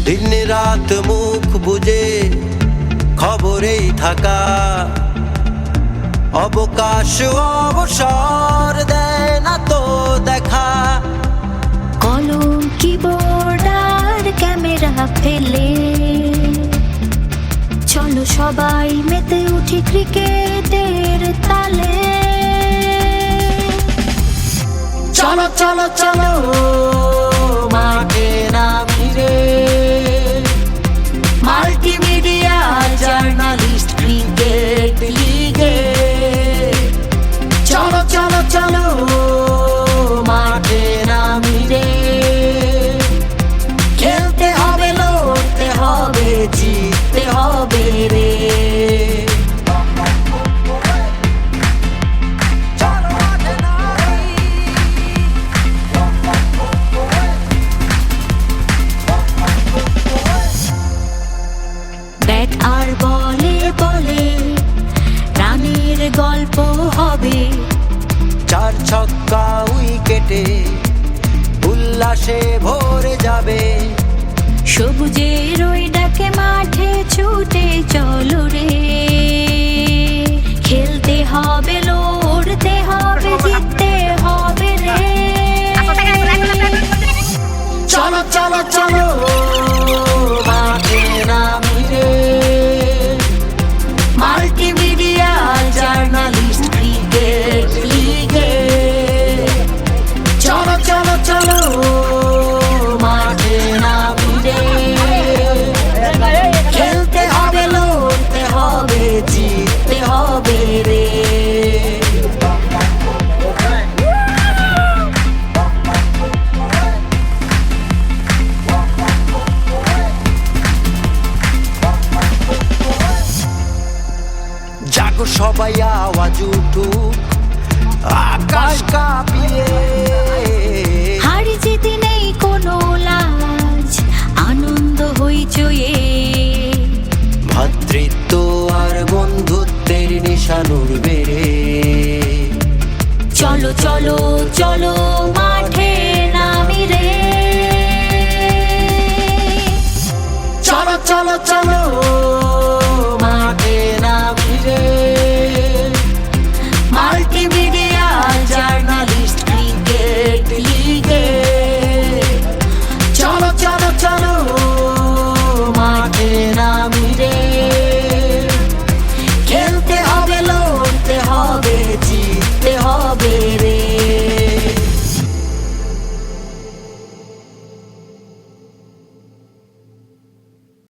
দিন রাত মুখ বুজে খবরেই থাকা, অবকাশ অবসর দেয় না তো দেখা। কলম কিবোর্ড আর ক্যামেরা ফেলে চলো সবাই মেতে উঠি ক্রিকেটের তালে। চলো চলো চলো মাঠে নামি রে, মাল্টিমিডিয়া জার্নালিস্ট ক্রিকেট লিগে। চলো চলো চলো মাঠে নামি রে, খেলতে হবে, লড়তে হবে, জিততে হবে রে। ব্যাট আর বলে বলে রানের গল্প হবে, চার ছক্কা উইকেটে উল্লাসে ভরে যাবে। সবুজের ওই ডাকে মাঠে ছুটে চলো রে, খেলতে হবে, লড়তে হবে, জিততে হবে রে। চলো চলো চলো মাঠে নামি রে, মাল্টিমিডিয়া জার্নালিস্ট ক্রিকেট লিগে। চলো চলো চলো মাঠে নামি রে, খেলতে হবে, লড়তে হবে, জিততে হবে রে। জাগো সবাই আওয়াজ উঠুক আকাশ কাঁপিয়ে, হারি জিতে নেই কোনো লাজ, আনন্দ হইচয়ে। ভ্রাতৃত্ব আর বন্ধুত্বের নিশান উড়বে রে। চলো চলো চলো মাঠে নামি রে। চলো চলো চলো